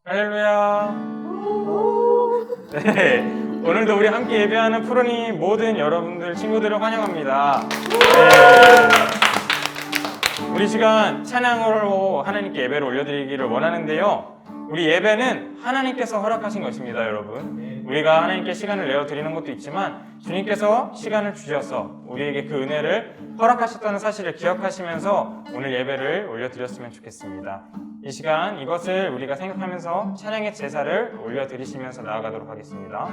할렐루야. 네, 오늘도 우리 함께 예배하는 푸르니 모든 여러분들 친구들을 환영합니다. 네, 우리 시간 찬양으로 하나님께 예배를 올려드리기를 원하는데요. 우리 예배는 하나님께서 허락하신 것입니다, 여러분. 우리가 하나님께 시간을 내어드리는 것도 있지만 주님께서 시간을 주셔서 우리에게 그 은혜를 허락하셨다는 사실을 기억하시면서 오늘 예배를 올려드렸으면 좋겠습니다. 이 시간 이것을 우리가 생각하면서 찬양의 제사를 올려드리시면서 나아가도록 하겠습니다.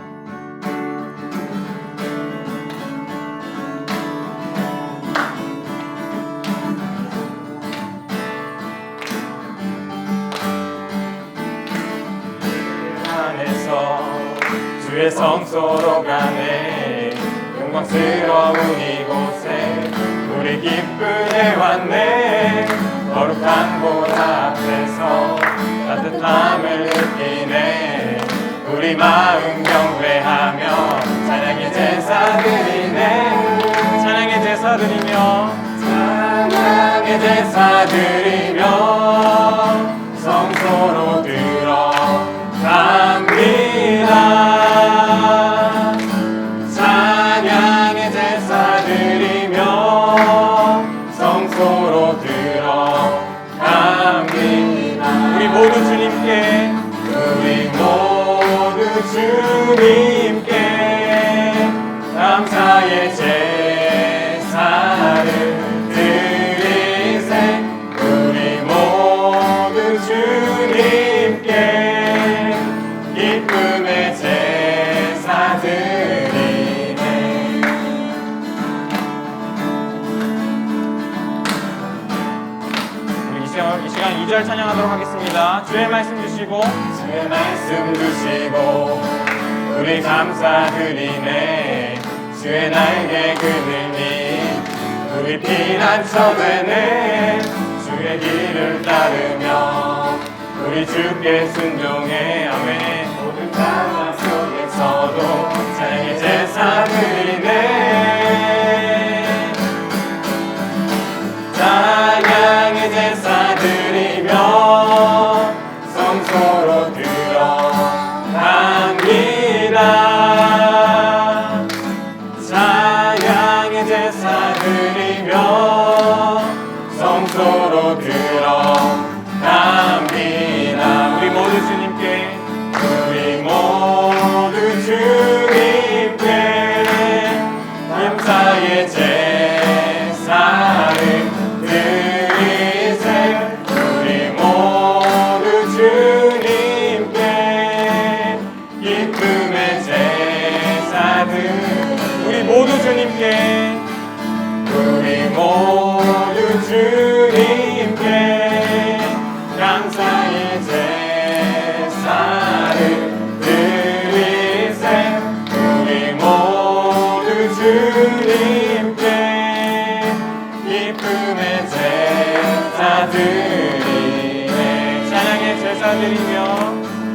주의 성소로 가네 영광스러운 이곳에 우리 기쁘게 왔네 거룩한 곳 앞에서 따뜻함을 느끼네 우리 마음 경배하며 찬양의 제사 드리네 찬양의 제사 드리며 찬양의 제사 드리며 성소로 들어갑니다 찬양의 제사 드리며 성소로 들어갑니다 우리 모두 주님께 감사의 제사를 드리세 우리 모두 주님께 기쁨의 제사 드리네 우리 이 시간 2절 찬양하도록 하겠습니다. 주의 말씀 주시고 주의 말씀 주시고 우리 감사드리네 주의 날개 그늘이 우리 피난처 되네 주의 길을 따르며 우리 주께 순종해 아멘 모든 상황 속에서도 찬양의 제사 드리네 찬양의 제사 드리며 성소로 들어갑니다 찬양의 제사 드리며 성소로 들어갑니다 우리 모두 주님께 감사의 제사를 드리세 우리 모두 주님께 기쁨의 제사 우리 모두 주님께 감사의 제사를 드리세 우리 모두 주님께 기쁨의 제사 드리네 찬양의 제사 드리며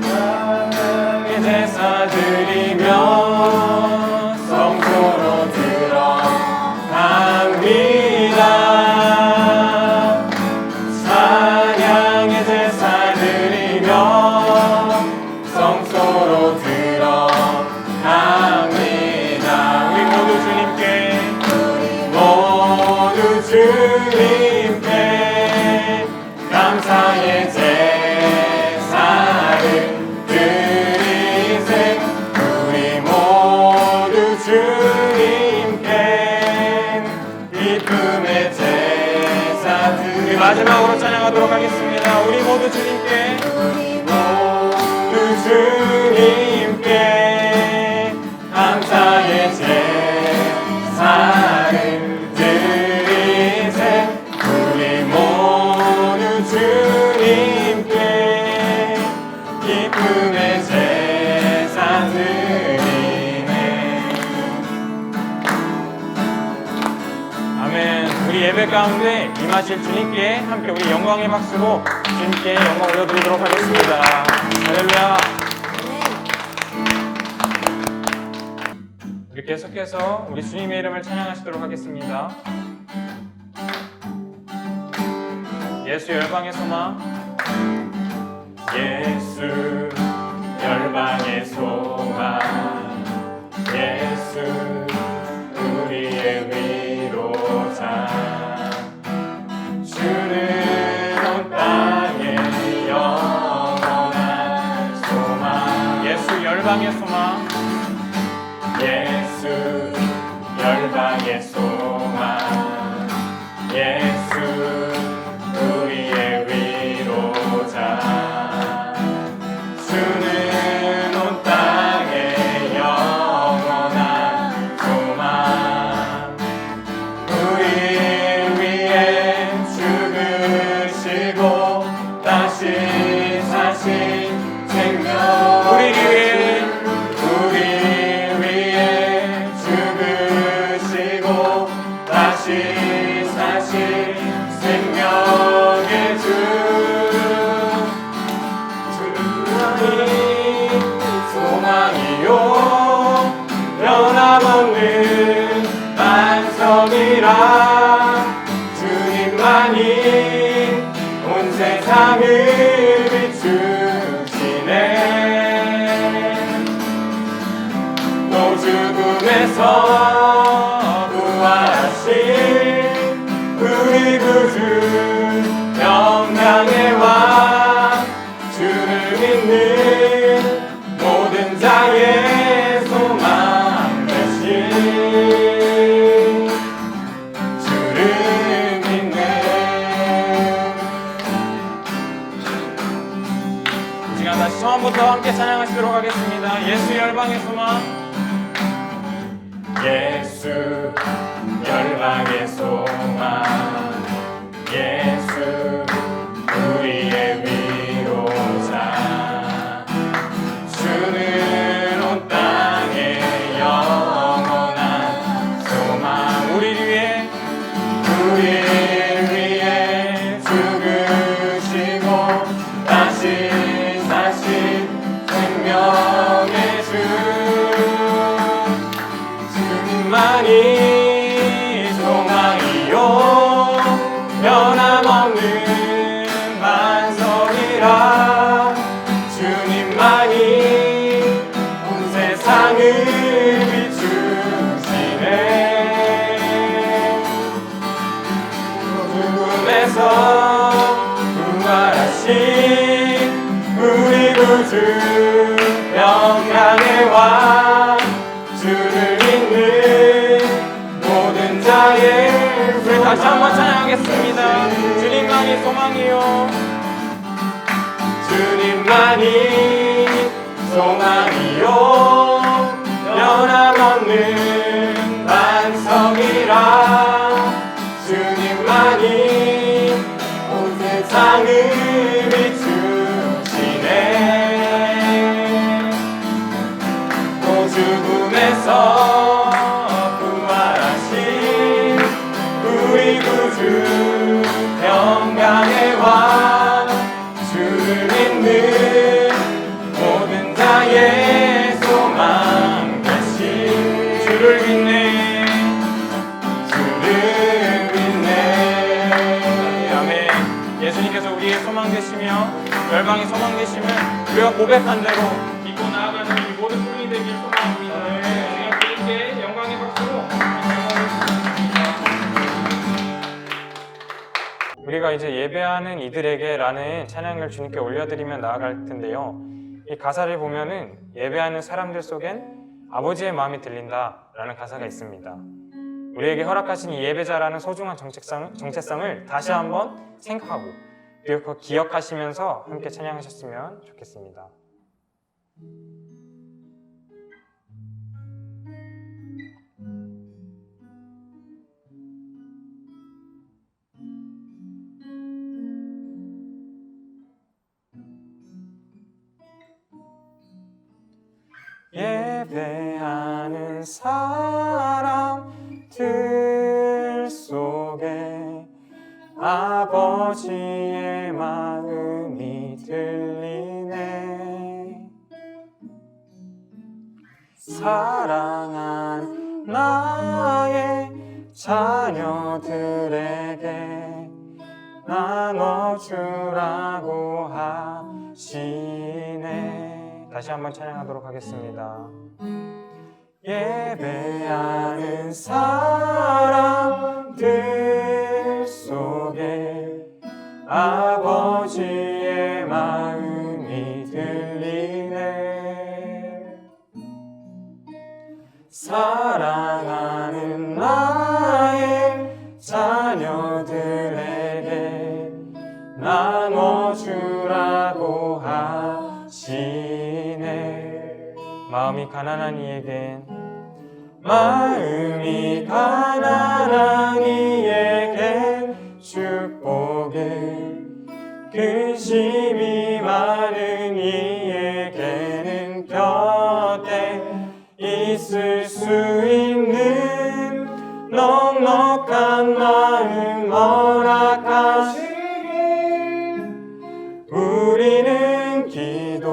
찬양의 제사 드리며 성소로 들어갑니다 찬양의 제사 드리며 성소로 들어갑니다 우리 모두 주님께 감사의 제사를 드리세 우리 모두 주님께 기쁨의 제사 우리 마지막으로 찬양하도록 하겠습니다. 우리 모두 주님께 감사의 제사를 드리세 우리 모두 주님께 기쁨의 제사 드리네 아멘 우리 예배 가운데 임하실 주님께 함께 우리 영광의 박수로 주님께 영광 올려드리도록 하겠습니다. 할렐루야 우리 계속해서 우리 주님의 이름을 찬양하시도록 하겠습니다. 예수 열방의 소망 예수 열방의 소망 예수 우리의 위로자 주는 온 땅의 영원한 소망 예수 열방의 소망 예수 열방의 소망 예수 우리의 위로자 주는 온 땅의 영원한 소망 우리 위에 죽으시고 다시 사신 생명 우리 위에 죽으시고 다시 사신 생명의 주 소망이요 변함없는 반석이라 주님만이 온 세상을 비추시네 또 죽음에서 부활하신 우리 구주 영광의 왕 주를 믿는 모든 자의 소망 되신 주를 믿는 이 시간 다시 처음부터 함께 찬양하시도록 하겠습니다. 예수 열방의 소망 예수 열방의 소망 예수 우리의 위로자 주는 온 땅의 영원한 소망 우리 위에 죽으시고 다시 사신 생명의 주 주님만이 소망이요 변함없는 반석이라 주님만이 온 세상을 비추시네 죽음에서 부활하신 우리 구주 영광의 왕 주를 믿는 모든 자의 우리 다시 한번 찬양하겠습니다. 주님만이 소망이요 주님만이 소망이요 변함없는 반석이라 주님만이 온 세상을 비추시네 또 죽음에서 부활하신 우리 구주 영광의 왕 주를 믿는 모든 자의 소망 되신 주를 믿네 아멘 예수님께서 우리의 소망 되시며 열방의 소망 되심을 우리가 고백한 대로 믿고 나아가는 이 모든 분이 되길 소망합니다. 주님께 영광의 박수로 우리가 이제 예배하는 이들에게 라는 찬양을 주님께 올려드리며 나아갈 텐데요. 이 가사를 보면은 예배하는 사람들 속엔 아버지의 마음이 들린다 라는 가사가 있습니다. 우리에게 허락하신 이 예배자라는 소중한 정체성을 다시 한번 생각하고 기억하시면서 함께 찬양하셨으면 좋겠습니다. 예배하는 사람들 속에 아버지의 마음이 들리네. 사랑한 나의 자녀들에게 나눠주라고 하시네. 다시 한번 찬양하도록 하겠습니다. 예배하는 사람들 속에 아버지의 마음이 들리네. 사랑하는 나의 자녀들에게 나눠주라고 하시네. 마음이 가난한 이에겐 축복을, 근심이 많은 이에게는 곁에 있을 수 있는 넉넉한 마음 허락하시니 우리는 기도합니다.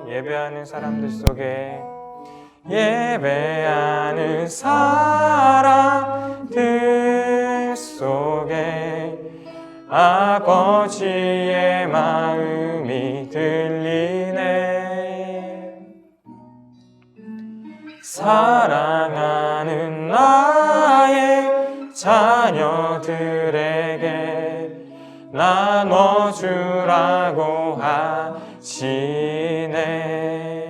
예배하는 사람들 속에 예배하는 사람들 속에 아버지의 마음이 들리네. 사랑하는 나의 자녀들에게 나눠주라고 하시네.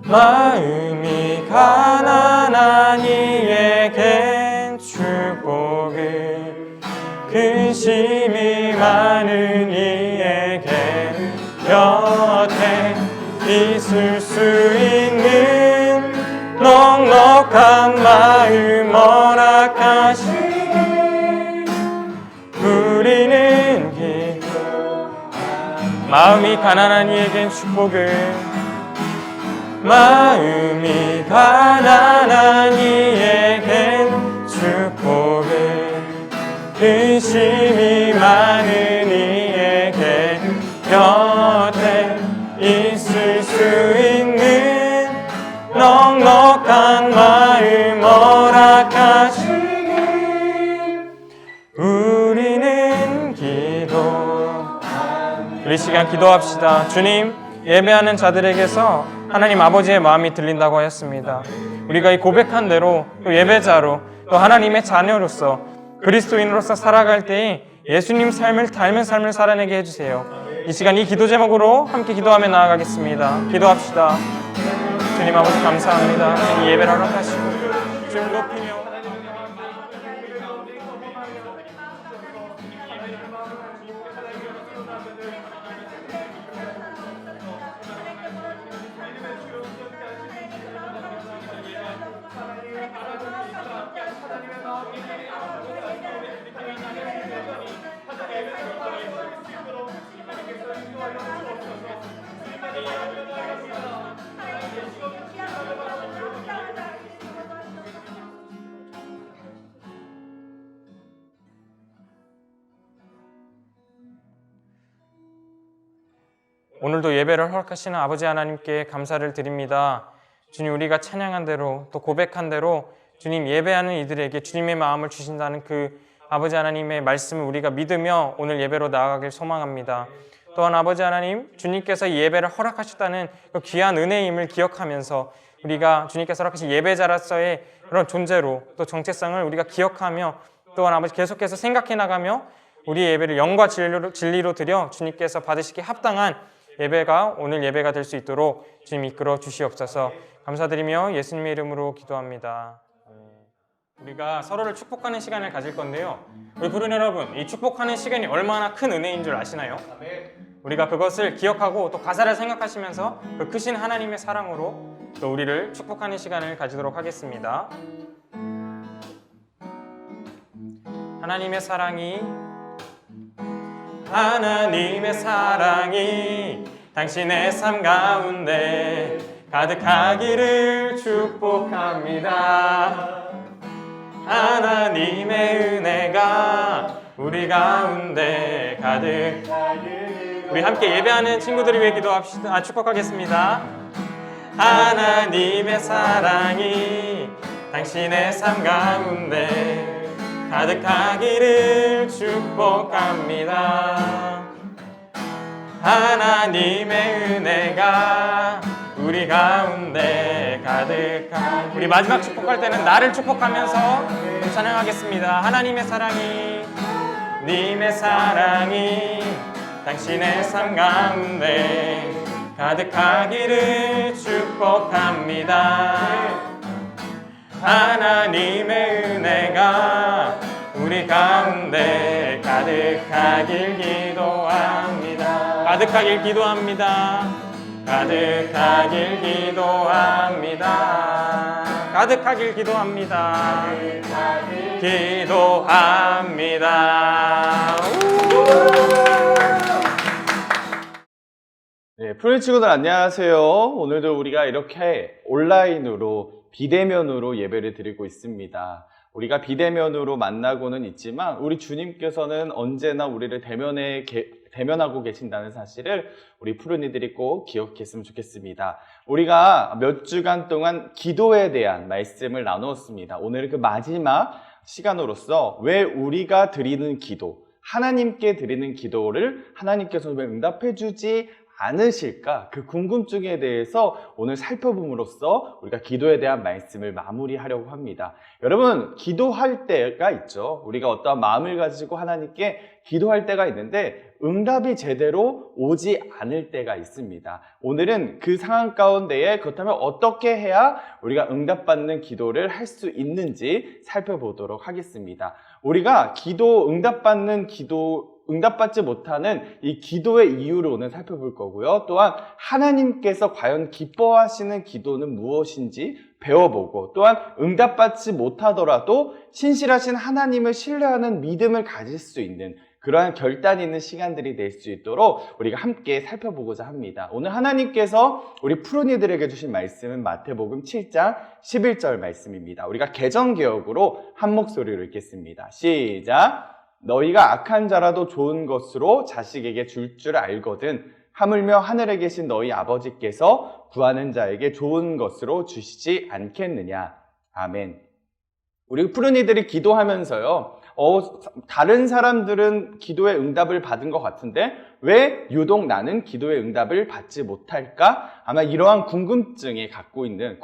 마음이 가난한 이에겐 축복을, 근심이 많은 이에겐 곁에 있을 수 있는 넉넉한 마음 허락하시니 우리는 마음이 가난한 이에겐 축복을, 마음이 가난한 이에겐 축복을, 근심이 많은 이에게 곁에 있을 수 있는 넉넉한 마음 허락하시니 우리는 우리 시간 기도합시다. 주님, 예배하는 자들에게서 하나님 아버지의 마음이 들린다고 하였습니다. 우리가 이 고백한 대로 또 예배자로 또 하나님의 자녀로서 그리스도인으로서 살아갈 때에 예수님 삶을 닮은 삶을 살아내게 해주세요. 이 시간 이 기도 제목으로 함께 기도하며 나아가겠습니다. 기도합시다. 주님 아버지 감사합니다. 이 예배를 허락하시고 주님 높이며 오늘도 예배를 허락하시는 아버지 하나님께 감사를 드립니다. 주님, 우리가 찬양한 대로 또 고백한 대로 주님 예배하는 이들에게 주님의 마음을 주신다는 그 아버지 하나님의 말씀을 우리가 믿으며 오늘 예배로 나아가길 소망합니다. 또한 아버지 하나님, 주님께서 이 예배를 허락하셨다는 그 귀한 은혜임을 기억하면서 우리가 주님께서 허락하신 예배자로서의 그런 존재로 또 정체성을 우리가 기억하며 또한 아버지 계속해서 생각해 나가며 우리 예배를 영과 진리로 드려 주님께서 받으시기에 합당한 예배가 오늘 예배가 될 수 있도록 주님 이끌어 주시옵소서. 감사드리며 예수님의 이름으로 기도합니다. 우리가 서로를 축복하는 시간을 가질 건데요. 우리 부른 여러분, 이 축복하는 시간이 얼마나 큰 은혜인 줄 아시나요? 우리가 그것을 기억하고 또 가사를 생각하시면서 그 크신 하나님의 사랑으로 또 우리를 축복하는 시간을 가지도록 하겠습니다. 하나님의 사랑이 당신의 삶 가운데 가득하기를 축복합니다. 하나님의 은혜가 우리 가운데 가득하기를. 우리 함께 예배하는 친구들을 위해 기도합시다. 축복하겠습니다. 하나님의 사랑이 당신의 삶 가운데 가득하기를 축복합니다. 하나님의 은혜가 우리 가운데 가득한. 우리 마지막 축복할 때는 나를 축복하면서 찬양하겠습니다. 하나님의 사랑이, 님의 사랑이 당신의 삶 가운데 가득하기를 축복합니다. 하나님의 은혜가 우리 가운데 가득하길 기도합니다. 가득하길 기도합니다. 가득하길 기도합니다. 가득하길 기도합니다. 기도합니다. 네, 프로의 친구들 안녕하세요. 오늘도 우리가 이렇게 온라인으로 비대면으로 예배를 드리고 있습니다. 우리가 비대면으로 만나고는 있지만 우리 주님께서는 언제나 우리를 대면하고 계신다는 사실을 우리 푸른이들이 꼭 기억했으면 좋겠습니다. 우리가 몇 주간 동안 기도에 대한 말씀을 나누었습니다. 오늘 그 마지막 시간으로서 왜 우리가 드리는 기도, 하나님께 드리는 기도를 하나님께서 왜 응답해 주지 않으실까? 그 궁금증에 대해서 오늘 살펴봄으로써 우리가 기도에 대한 말씀을 마무리하려고 합니다. 여러분, 기도할 때가 있죠. 우리가 어떠한 마음을 가지고 하나님께 기도할 때가 있는데 응답이 제대로 오지 않을 때가 있습니다. 오늘은 그 상황 가운데에 그렇다면 어떻게 해야 우리가 응답받는 기도를 할 수 있는지 살펴보도록 하겠습니다. 우리가 응답받지 못하는 이 기도의 이유를 오늘 살펴볼 거고요. 또한 하나님께서 과연 기뻐하시는 기도는 무엇인지 배워보고, 또한 응답받지 못하더라도 신실하신 하나님을 신뢰하는 믿음을 가질 수 있는 그러한 결단이 있는 시간들이 될 수 있도록 우리가 함께 살펴보고자 합니다. 오늘 하나님께서 우리 푸른이들에게 주신 말씀은 마태복음 7장 11절 말씀입니다. 우리가 개정개역으로 한 목소리로 읽겠습니다. 시작! 너희가 악한 자라도 좋은 것으로 자식에게 줄 줄 알거든 하물며 하늘에 계신 너희 아버지께서 구하는 자에게 좋은 것으로 주시지 않겠느냐. 아멘. 우리 푸른이들이 기도하면서요, 다른 사람들은 기도의 응답을 받은 것 같은데 왜 유독 나는 기도의 응답을 받지 못할까? 아마 이러한 궁금증을 갖고 있는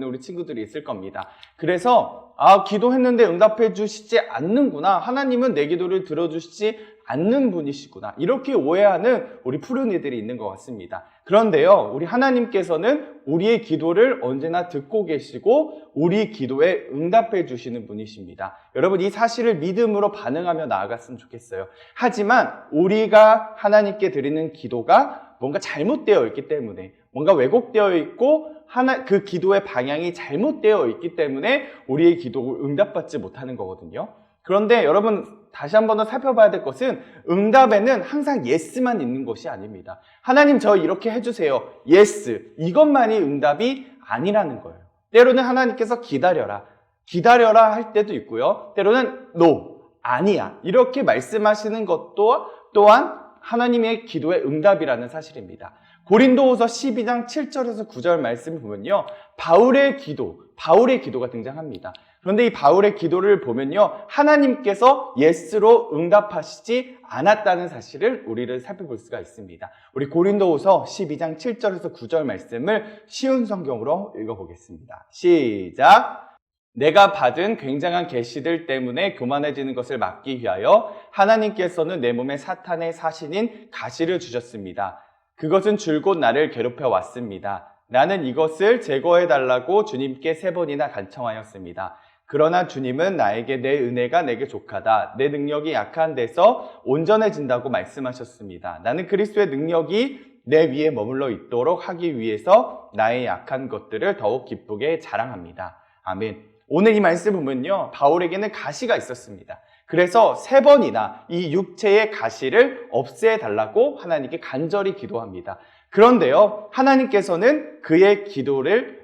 우리 친구들이 있을 겁니다. 그래서 기도했는데 응답해 주시지 않는구나. 하나님은 내 기도를 들어주시지 않는 분이시구나. 이렇게 오해하는 우리 푸른이들이 있는 것 같습니다. 그런데요, 우리 하나님께서는 우리의 기도를 언제나 듣고 계시고 우리 기도에 응답해 주시는 분이십니다. 여러분, 이 사실을 믿음으로 반응하며 나아갔으면 좋겠어요. 하지만 우리가 하나님께 드리는 기도가 뭔가 잘못되어 있기 때문에, 뭔가 왜곡되어 있고 그 기도의 방향이 잘못되어 있기 때문에 우리의 기도를 응답받지 못하는 거거든요. 그런데 여러분, 다시 한 번 더 살펴봐야 될 것은 응답에는 항상 예스만 있는 것이 아닙니다. 하나님 저 이렇게 해주세요. 예스. 이것만이 응답이 아니라는 거예요. 때로는 하나님께서 기다려라 할 때도 있고요. 때로는 no, 아니야. 이렇게 말씀하시는 것도 또한 하나님의 기도의 응답이라는 사실입니다. 고린도후서 12장 7절에서 9절 말씀을 보면요, 바울의 기도가 등장합니다. 그런데 이 바울의 기도를 보면요, 하나님께서 예스로 응답하시지 않았다는 사실을 우리를 살펴볼 수가 있습니다. 우리 고린도후서 12장 7절에서 9절 말씀을 쉬운 성경으로 읽어보겠습니다. 시작! 내가 받은 굉장한 계시들 때문에 교만해지는 것을 막기 위하여 하나님께서는 내 몸에 사탄의 사신인 가시를 주셨습니다. 그것은 줄곧 나를 괴롭혀 왔습니다. 나는 이것을 제거해달라고 주님께 3번이나 간청하였습니다. 그러나 주님은 나에게 내 은혜가 내게 족하다. 내 능력이 약한 데서 온전해진다고 말씀하셨습니다. 나는 그리스도의 능력이 내 위에 머물러 있도록 하기 위해서 나의 약한 것들을 더욱 기쁘게 자랑합니다. 아멘. 오늘 이 말씀 보면요, 바울에게는 가시가 있었습니다. 그래서 3번이나 이 육체의 가시를 없애달라고 하나님께 간절히 기도합니다. 그런데요, 하나님께서는 그의 기도를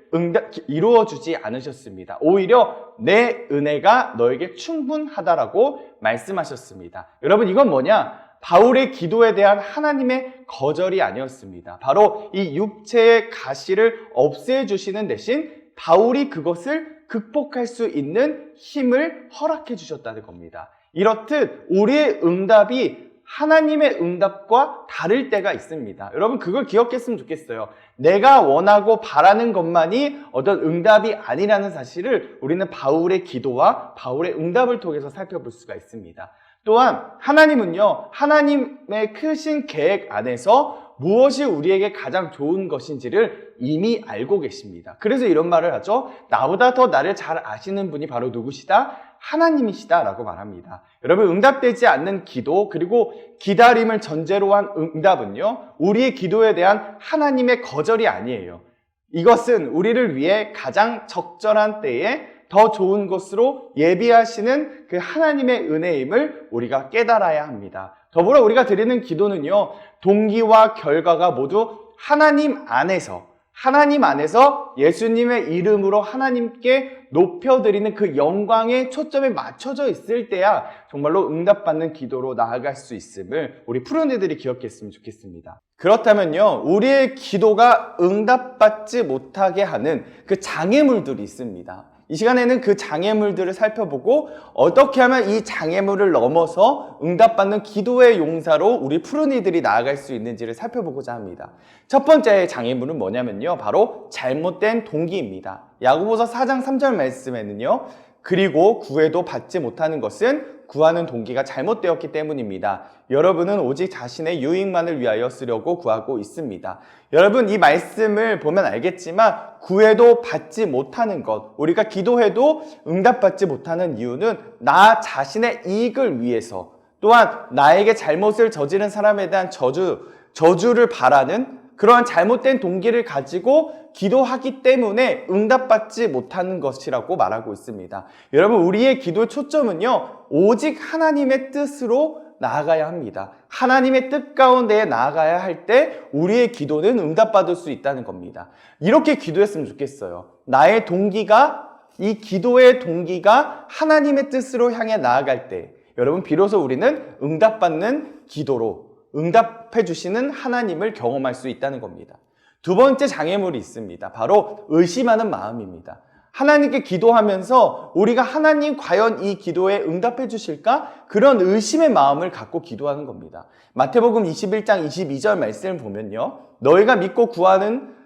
이루어주지 않으셨습니다. 오히려 내 은혜가 너에게 충분하다라고 말씀하셨습니다. 여러분, 이건 뭐냐? 바울의 기도에 대한 하나님의 거절이 아니었습니다. 바로 이 육체의 가시를 없애주시는 대신 바울이 그것을 극복할 수 있는 힘을 허락해 주셨다는 겁니다. 이렇듯 우리의 응답이 하나님의 응답과 다를 때가 있습니다. 여러분 그걸 기억했으면 좋겠어요. 내가 원하고 바라는 것만이 어떤 응답이 아니라는 사실을 우리는 바울의 기도와 바울의 응답을 통해서 살펴볼 수가 있습니다. 또한 하나님은요, 하나님의 크신 계획 안에서 무엇이 우리에게 가장 좋은 것인지를 이미 알고 계십니다. 그래서 이런 말을 하죠. 나보다 더 나를 잘 아시는 분이 바로 누구시다? 하나님이시다 라고 말합니다. 여러분 응답되지 않는 기도 그리고 기다림을 전제로 한 응답은요, 우리의 기도에 대한 하나님의 거절이 아니에요. 이것은 우리를 위해 가장 적절한 때에 더 좋은 것으로 예비하시는 그 하나님의 은혜임을 우리가 깨달아야 합니다. 더불어 우리가 드리는 기도는요, 동기와 결과가 모두 하나님 안에서 예수님의 이름으로 하나님께 높여드리는 그 영광의 초점에 맞춰져 있을 때야 정말로 응답받는 기도로 나아갈 수 있음을 우리 푸른이들이 기억했으면 좋겠습니다. 그렇다면요, 우리의 기도가 응답받지 못하게 하는 그 장애물들이 있습니다. 이 시간에는 그 장애물들을 살펴보고 어떻게 하면 이 장애물을 넘어서 응답받는 기도의 용사로 우리 푸른이들이 나아갈 수 있는지를 살펴보고자 합니다. 첫 번째 장애물은 뭐냐면요, 바로 잘못된 동기입니다. 야고보서 4장 3절 말씀에는요, 그리고 구해도 받지 못하는 것은 구하는 동기가 잘못되었기 때문입니다. 여러분은 오직 자신의 유익만을 위하여 쓰려고 구하고 있습니다. 여러분 이 말씀을 보면 알겠지만 구해도 받지 못하는 것, 우리가 기도해도 응답받지 못하는 이유는 나 자신의 이익을 위해서, 또한 나에게 잘못을 저지른 사람에 대한 저주를 바라는 그러한 잘못된 동기를 가지고 기도하기 때문에 응답받지 못하는 것이라고 말하고 있습니다. 여러분 우리의 기도의 초점은요, 오직 하나님의 뜻으로 나아가야 합니다. 하나님의 뜻 가운데에 나아가야 할 때 우리의 기도는 응답받을 수 있다는 겁니다. 이렇게 기도했으면 좋겠어요. 나의 동기가, 이 기도의 동기가 하나님의 뜻으로 향해 나아갈 때 여러분 비로소 우리는 응답받는 기도로 응답해 주시는 하나님을 경험할 수 있다는 겁니다. 두 번째 장애물이 있습니다. 바로 의심하는 마음입니다. 하나님께 기도하면서 우리가 하나님 과연 이 기도에 응답해 주실까? 그런 의심의 마음을 갖고 기도하는 겁니다. 마태복음 21장 22절 말씀을 보면요, 너희가 믿고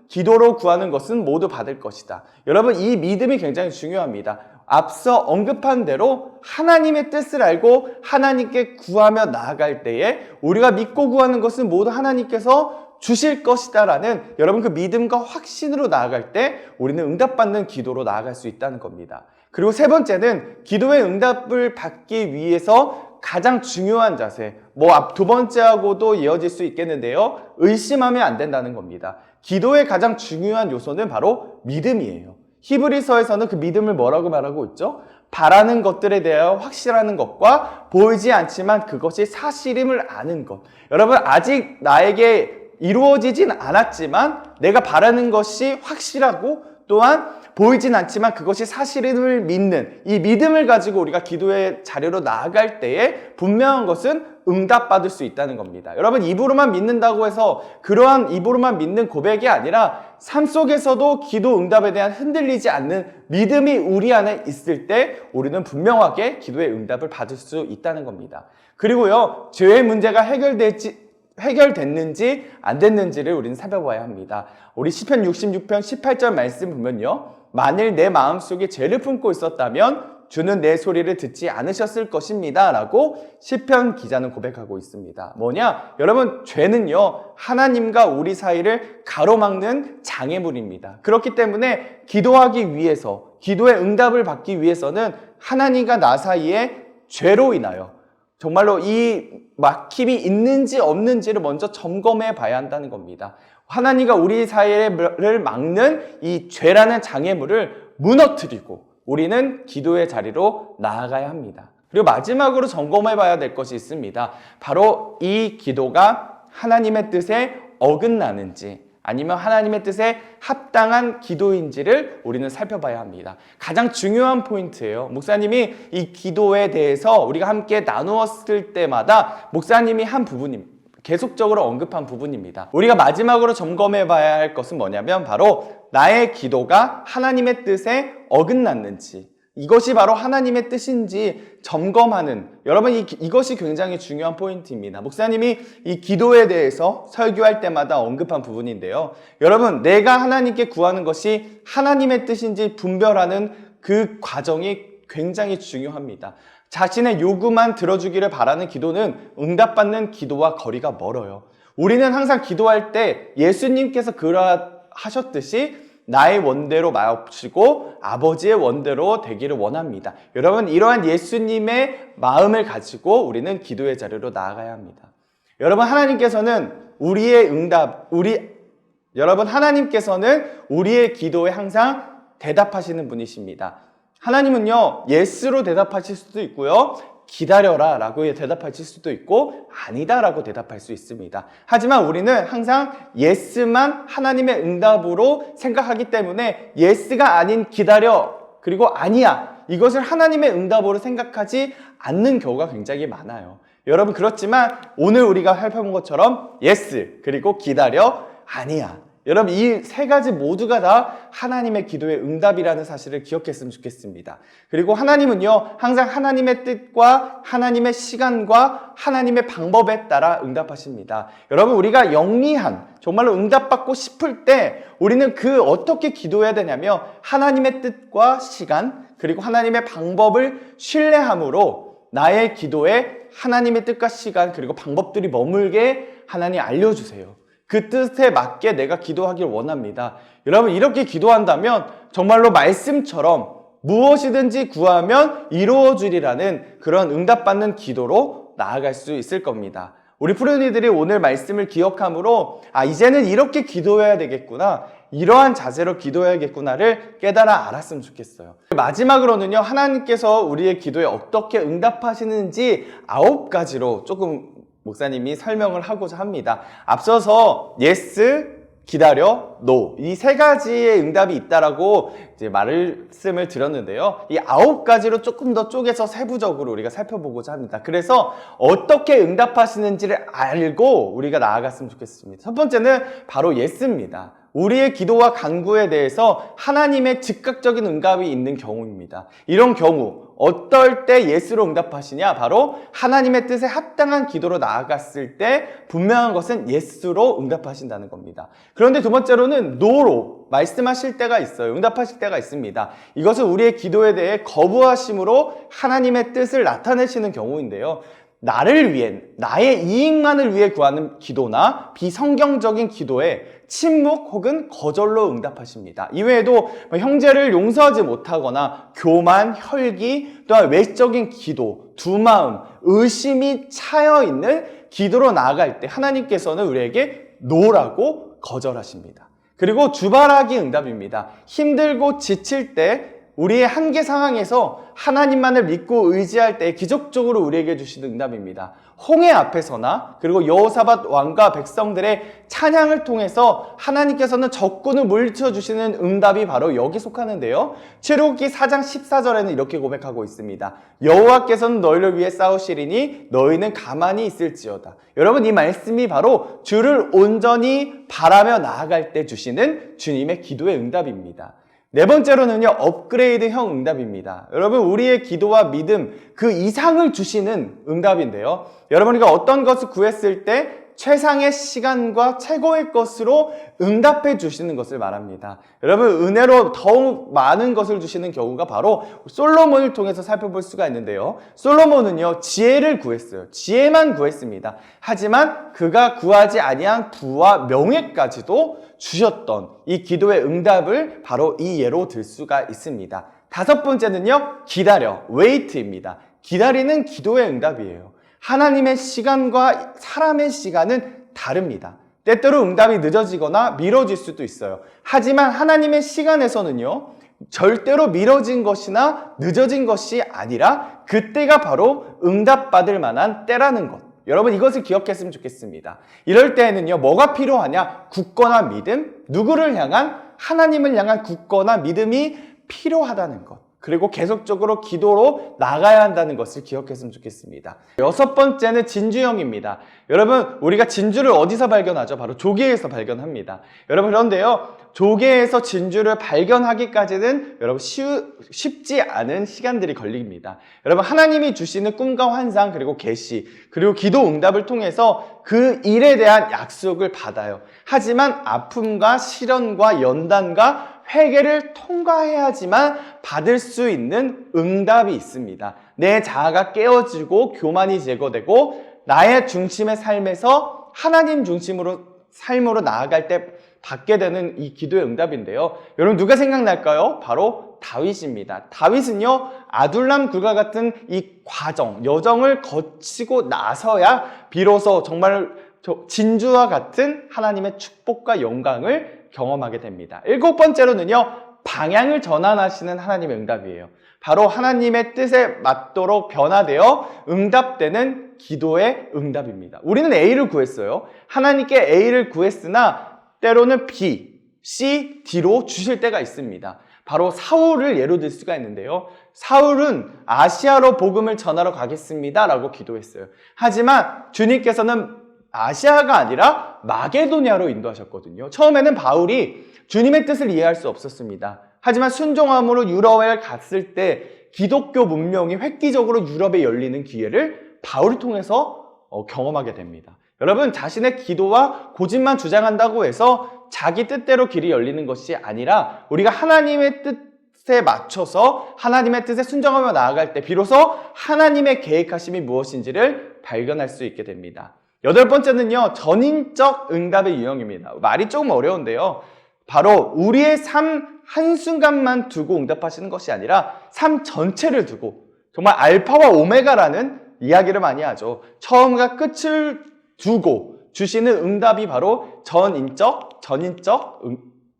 기도로 구하는 것은 모두 받을 것이다. 여러분 이 믿음이 굉장히 중요합니다. 앞서 언급한 대로 하나님의 뜻을 알고 하나님께 구하며 나아갈 때에 우리가 믿고 구하는 것은 모두 하나님께서 주실 것이다 라는 여러분 그 믿음과 확신으로 나아갈 때 우리는 응답받는 기도로 나아갈 수 있다는 겁니다. 그리고 세 번째는 기도의 응답을 받기 위해서 가장 중요한 자세, 두 번째하고도 이어질 수 있겠는데요, 의심하면 안 된다는 겁니다. 기도의 가장 중요한 요소는 바로 믿음이에요. 히브리서에서는 그 믿음을 뭐라고 말하고 있죠? 바라는 것들에 대하여 확실하는 것과 보이지 않지만 그것이 사실임을 아는 것. 여러분 아직 나에게 이루어지진 않았지만 내가 바라는 것이 확실하고 또한 보이진 않지만 그것이 사실임을 믿는 이 믿음을 가지고 우리가 기도의 자리로 나아갈 때에 분명한 것은 응답받을 수 있다는 겁니다. 여러분 입으로만 믿는다고 해서 그러한 입으로만 믿는 고백이 아니라 삶 속에서도 기도 응답에 대한 흔들리지 않는 믿음이 우리 안에 있을 때 우리는 분명하게 기도의 응답을 받을 수 있다는 겁니다. 그리고요, 죄의 문제가 해결됐는지 안 됐는지를 우리는 살펴봐야 합니다. 우리 시편 66편 18절 말씀 보면요, 만일 내 마음속에 죄를 품고 있었다면 주는 내 소리를 듣지 않으셨을 것입니다 라고 시편 기자는 고백하고 있습니다. 뭐냐? 여러분 죄는요, 하나님과 우리 사이를 가로막는 장애물입니다. 그렇기 때문에 기도하기 위해서, 기도의 응답을 받기 위해서는 하나님과 나 사이에 죄로 인하여 정말로 이 막힘이 있는지 없는지를 먼저 점검해 봐야 한다는 겁니다. 하나님과 우리 사이를 막는 이 죄라는 장애물을 무너뜨리고 우리는 기도의 자리로 나아가야 합니다. 그리고 마지막으로 점검해 봐야 될 것이 있습니다. 바로 이 기도가 하나님의 뜻에 어긋나는지 아니면 하나님의 뜻에 합당한 기도인지를 우리는 살펴봐야 합니다. 가장 중요한 포인트예요. 목사님이 이 기도에 대해서 우리가 함께 나누었을 때마다 목사님이 한 부분입니다. 계속적으로 언급한 부분입니다. 우리가 마지막으로 점검해 봐야 할 것은 뭐냐면 바로 나의 기도가 하나님의 뜻에 어긋났는지, 이것이 바로 하나님의 뜻인지 점검하는, 여러분 이것이 굉장히 중요한 포인트입니다. 목사님이 이 기도에 대해서 설교할 때마다 언급한 부분인데요. 여러분, 내가 하나님께 구하는 것이 하나님의 뜻인지 분별하는 그 과정이 굉장히 중요합니다. 자신의 요구만 들어주기를 바라는 기도는 응답받는 기도와 거리가 멀어요. 우리는 항상 기도할 때 예수님께서 그러하셨듯이 나의 원대로 마옵시고 아버지의 원대로 되기를 원합니다. 여러분, 이러한 예수님의 마음을 가지고 우리는 기도의 자리로 나아가야 합니다. 여러분, 하나님께서는 하나님께서는 우리의 기도에 항상 대답하시는 분이십니다. 하나님은요, 예스로 대답하실 수도 있고요, 기다려라 라고 대답하실 수도 있고 아니다 라고 대답할 수 있습니다. 하지만 우리는 항상 예스만 하나님의 응답으로 생각하기 때문에 예스가 아닌 기다려 그리고 아니야, 이것을 하나님의 응답으로 생각하지 않는 경우가 굉장히 많아요. 여러분, 그렇지만 오늘 우리가 살펴본 것처럼 예스 그리고 기다려 아니야, 여러분 이 세 가지 모두가 다 하나님의 기도의 응답이라는 사실을 기억했으면 좋겠습니다. 그리고 하나님은요, 항상 하나님의 뜻과 하나님의 시간과 하나님의 방법에 따라 응답하십니다. 여러분, 우리가 영리한, 정말로 응답받고 싶을 때 우리는 어떻게 기도해야 되냐면 하나님의 뜻과 시간 그리고 하나님의 방법을 신뢰함으로 나의 기도에 하나님의 뜻과 시간 그리고 방법들이 머물게 하나님 알려주세요. 그 뜻에 맞게 내가 기도하길 원합니다. 여러분, 이렇게 기도한다면 정말로 말씀처럼 무엇이든지 구하면 이루어주리라는 그런 응답받는 기도로 나아갈 수 있을 겁니다. 우리 푸른이들이 오늘 말씀을 기억함으로 이제는 이렇게 기도해야 되겠구나, 이러한 자세로 기도해야겠구나를 깨달아 알았으면 좋겠어요. 마지막으로는요, 하나님께서 우리의 기도에 어떻게 응답하시는지 9가지로 조금 목사님이 설명을 하고자 합니다. 앞서서 yes, 기다려, no, 이 3가지의 응답이 있다라고 이제 말씀을 드렸는데요. 이 9가지로 조금 더 쪼개서 세부적으로 우리가 살펴보고자 합니다. 그래서 어떻게 응답하시는지를 알고 우리가 나아갔으면 좋겠습니다. 첫 번째는 바로 yes입니다. 우리의 기도와 간구에 대해서 하나님의 즉각적인 응답이 있는 경우입니다. 이런 경우 어떨 때 예스로 응답하시냐? 바로 하나님의 뜻에 합당한 기도로 나아갔을 때 분명한 것은 예스로 응답하신다는 겁니다. 그런데 두 번째로는 노로 말씀하실 때가 있어요. 응답하실 때가 있습니다. 이것은 우리의 기도에 대해 거부하심으로 하나님의 뜻을 나타내시는 경우인데요. 나를 위해, 나의 이익만을 위해 구하는 기도나 비성경적인 기도에 침묵 혹은 거절로 응답하십니다. 이외에도 형제를 용서하지 못하거나 교만, 혈기, 또한 외적인 기도, 두마음, 의심이 차여있는 기도로 나아갈 때 하나님께서는 우리에게 노라고 거절하십니다. 그리고 주바라기 응답입니다. 힘들고 지칠 때 우리의 한계 상황에서 하나님만을 믿고 의지할 때 기적적으로 우리에게 주시는 응답입니다. 홍해 앞에서나 그리고 여호사밧 왕과 백성들의 찬양을 통해서 하나님께서는 적군을 물리쳐 주시는 응답이 바로 여기 속하는데요. 출애굽기 4장 14절에는 이렇게 고백하고 있습니다. 여호와께서는 너희를 위해 싸우시리니 너희는 가만히 있을지어다. 여러분, 이 말씀이 바로 주를 온전히 바라며 나아갈 때 주시는 주님의 기도의 응답입니다. 네 번째로는요, 업그레이드형 응답입니다. 여러분, 우리의 기도와 믿음 그 이상을 주시는 응답인데요. 여러분이 어떤 것을 구했을 때 최상의 시간과 최고의 것으로 응답해 주시는 것을 말합니다. 여러분, 은혜로 더욱 많은 것을 주시는 경우가 바로 솔로몬을 통해서 살펴볼 수가 있는데요. 솔로몬은요, 지혜를 구했어요. 지혜만 구했습니다. 하지만 그가 구하지 아니한 부와 명예까지도 주셨던 이 기도의 응답을 바로 이 예로 들 수가 있습니다. 다섯 번째는요, 기다려, wait입니다. 기다리는 기도의 응답이에요. 하나님의 시간과 사람의 시간은 다릅니다. 때때로 응답이 늦어지거나 미뤄질 수도 있어요. 하지만 하나님의 시간에서는요, 절대로 미뤄진 것이나 늦어진 것이 아니라 그때가 바로 응답받을 만한 때라는 것. 여러분, 이것을 기억했으면 좋겠습니다. 이럴 때에는요, 뭐가 필요하냐? 굳건한 믿음, 누구를 향한? 하나님을 향한 굳건한 믿음이 필요하다는 것. 그리고 계속적으로 기도로 나가야 한다는 것을 기억했으면 좋겠습니다. 6번째는 진주형입니다. 여러분, 우리가 진주를 어디서 발견하죠? 바로 조개에서 발견합니다. 여러분, 그런데요, 조개에서 진주를 발견하기까지는 여러분 쉽지 않은 시간들이 걸립니다. 여러분, 하나님이 주시는 꿈과 환상, 그리고 계시, 그리고 기도 응답을 통해서 그 일에 대한 약속을 받아요. 하지만 아픔과 시련과 연단과 회개를 통과해야지만 받을 수 있는 응답이 있습니다. 내 자아가 깨어지고 교만이 제거되고 나의 중심의 삶에서 하나님 중심으로 삶으로 나아갈 때 받게 되는 이 기도의 응답인데요. 여러분, 누가 생각날까요? 바로 다윗입니다. 다윗은요, 아둘람 굴과 같은 이 과정, 여정을 거치고 나서야 비로소 정말 진주와 같은 하나님의 축복과 영광을 경험하게 됩니다. 7번째로는요, 방향을 전환하시는 하나님의 응답이에요. 바로 하나님의 뜻에 맞도록 변화되어 응답되는 기도의 응답입니다. 우리는 A를 구했어요. 하나님께 A를 구했으나 때로는 B, C, D로 주실 때가 있습니다. 바로 사울을 예로 들 수가 있는데요. 사울은 아시아로 복음을 전하러 가겠습니다 라고 기도했어요. 하지만 주님께서는 아시아가 아니라 마게도냐로 인도하셨거든요. 처음에는 바울이 주님의 뜻을 이해할 수 없었습니다. 하지만 순종함으로 유럽에 갔을 때 기독교 문명이 획기적으로 유럽에 열리는 기회를 바울을 통해서 경험하게 됩니다. 여러분, 자신의 기도와 고집만 주장한다고 해서 자기 뜻대로 길이 열리는 것이 아니라 우리가 하나님의 뜻에 맞춰서 하나님의 뜻에 순종하며 나아갈 때 비로소 하나님의 계획하심이 무엇인지를 발견할 수 있게 됩니다. 8번째는요, 전인적 응답의 유형입니다. 말이 조금 어려운데요. 바로 우리의 삶 한순간만 두고 응답하시는 것이 아니라 삶 전체를 두고 정말 알파와 오메가라는 이야기를 많이 하죠. 처음과 끝을 두고 주시는 응답이 바로 전인적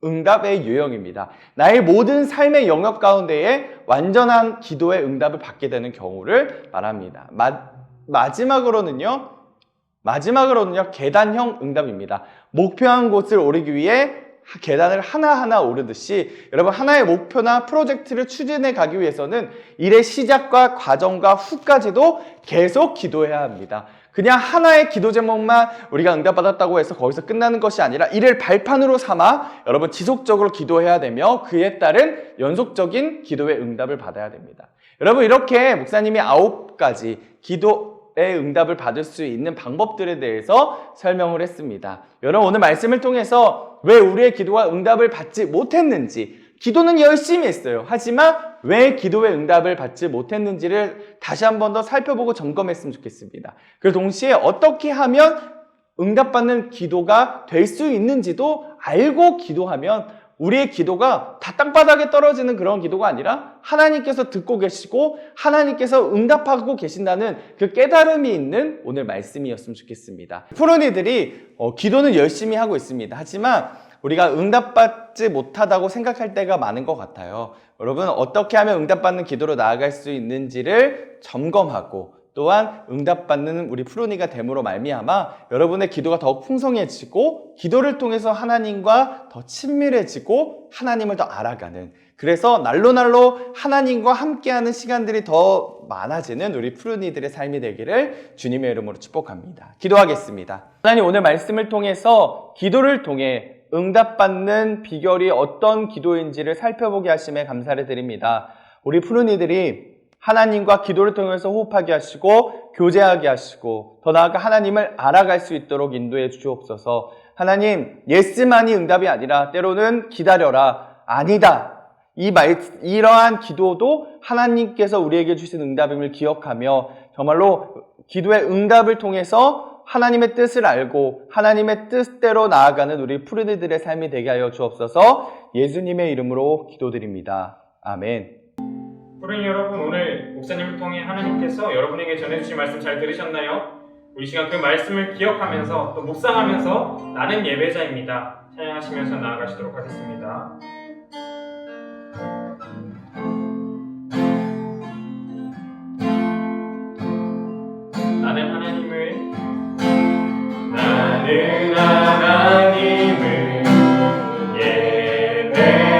응답의 유형입니다. 나의 모든 삶의 영역 가운데에 완전한 기도의 응답을 받게 되는 경우를 말합니다. 마지막으로는요, 계단형 응답입니다. 목표한 곳을 오르기 위해 계단을 하나하나 오르듯이 여러분, 하나의 목표나 프로젝트를 추진해 가기 위해서는 일의 시작과 과정과 후까지도 계속 기도해야 합니다. 그냥 하나의 기도 제목만 우리가 응답받았다고 해서 거기서 끝나는 것이 아니라 이를 발판으로 삼아 여러분 지속적으로 기도해야 되며 그에 따른 연속적인 기도의 응답을 받아야 됩니다. 여러분, 이렇게 목사님이 9가지 기도의 응답을 받을 수 있는 방법들에 대해서 설명을 했습니다. 여러분, 오늘 말씀을 통해서 왜 우리의 기도가 응답을 받지 못했는지, 기도는 열심히 했어요. 하지만 왜 기도의 응답을 받지 못했는지를 다시 한 번 더 살펴보고 점검했으면 좋겠습니다. 그리고 동시에 어떻게 하면 응답받는 기도가 될 수 있는지도 알고 기도하면 우리의 기도가 다 땅바닥에 떨어지는 그런 기도가 아니라 하나님께서 듣고 계시고 하나님께서 응답하고 계신다는 그 깨달음이 있는 오늘 말씀이었으면 좋겠습니다. 푸른이들이 기도는 열심히 하고 있습니다. 하지만 우리가 응답받지 못하다고 생각할 때가 많은 것 같아요. 여러분, 어떻게 하면 응답받는 기도로 나아갈 수 있는지를 점검하고 또한 응답받는 우리 푸른이가 됨으로 말미암아 여러분의 기도가 더욱 풍성해지고 기도를 통해서 하나님과 더 친밀해지고 하나님을 더 알아가는, 그래서 날로 하나님과 함께하는 시간들이 더 많아지는 우리 푸른이들의 삶이 되기를 주님의 이름으로 축복합니다. 기도하겠습니다. 하나님, 오늘 말씀을 통해서 기도를 통해 응답받는 비결이 어떤 기도인지를 살펴보게 하심에 감사를 드립니다. 우리 푸른이들이 하나님과 기도를 통해서 호흡하게 하시고 교제하게 하시고 더 나아가 하나님을 알아갈 수 있도록 인도해 주옵소서. 하나님, 예스만이 응답이 아니라 때로는 기다려라, 아니다, 이러한 기도도 하나님께서 우리에게 주신 응답임을 기억하며 정말로 기도의 응답을 통해서 하나님의 뜻을 알고 하나님의 뜻대로 나아가는 우리 푸른이들의 삶이 되게 하여 주옵소서. 예수님의 이름으로 기도드립니다. 아멘. 푸른이 여러분, 오늘 목사님을 통해 하나님께서 여러분에게 전해주신 말씀 잘 들으셨나요? 우리 시간 그 말씀을 기억하면서 또 묵상하면서 나는 예배자입니다 찬양하시면서 나아가시도록 하겠습니다. 나는 하나님을 예배하는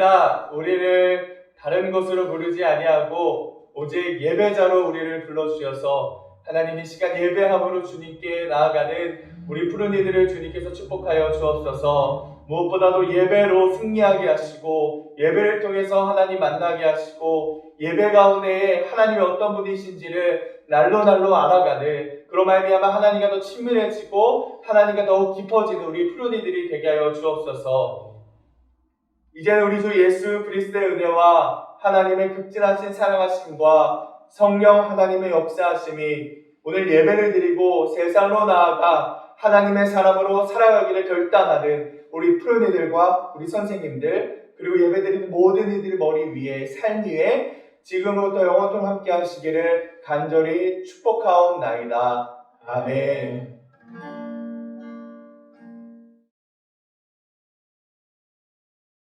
감사합니다. 우리를 다른 것으로 부르지 아니하고 오직 예배자로 우리를 불러주셔서 하나님 이 시간 예배함으로 주님께 나아가는 우리 푸른 이들을 주님께서 축복하여 주옵소서. 무엇보다도 예배로 승리하게 하시고 예배를 통해서 하나님 만나게 하시고 예배 가운데에 하나님이 어떤 분이신지를 날로 알아가는 그로 말미암아 하나님과 더 친밀해지고 하나님과 더욱 깊어지는 우리 푸른 이들이 되게 하여 주옵소서. 이제는 우리 주 예수 그리스도의 은혜와 하나님의 극진하신 사랑하심과 성령 하나님의 역사하심이 오늘 예배를 드리고 세상으로 나아가 하나님의 사람으로 살아가기를 결단하는 우리 푸른 이들과 우리 선생님들 그리고 예배드리는 모든 이들의 머리 위에 삶 위에 지금부터 영원토록 함께 하시기를 간절히 축복하옵나이다. 아멘.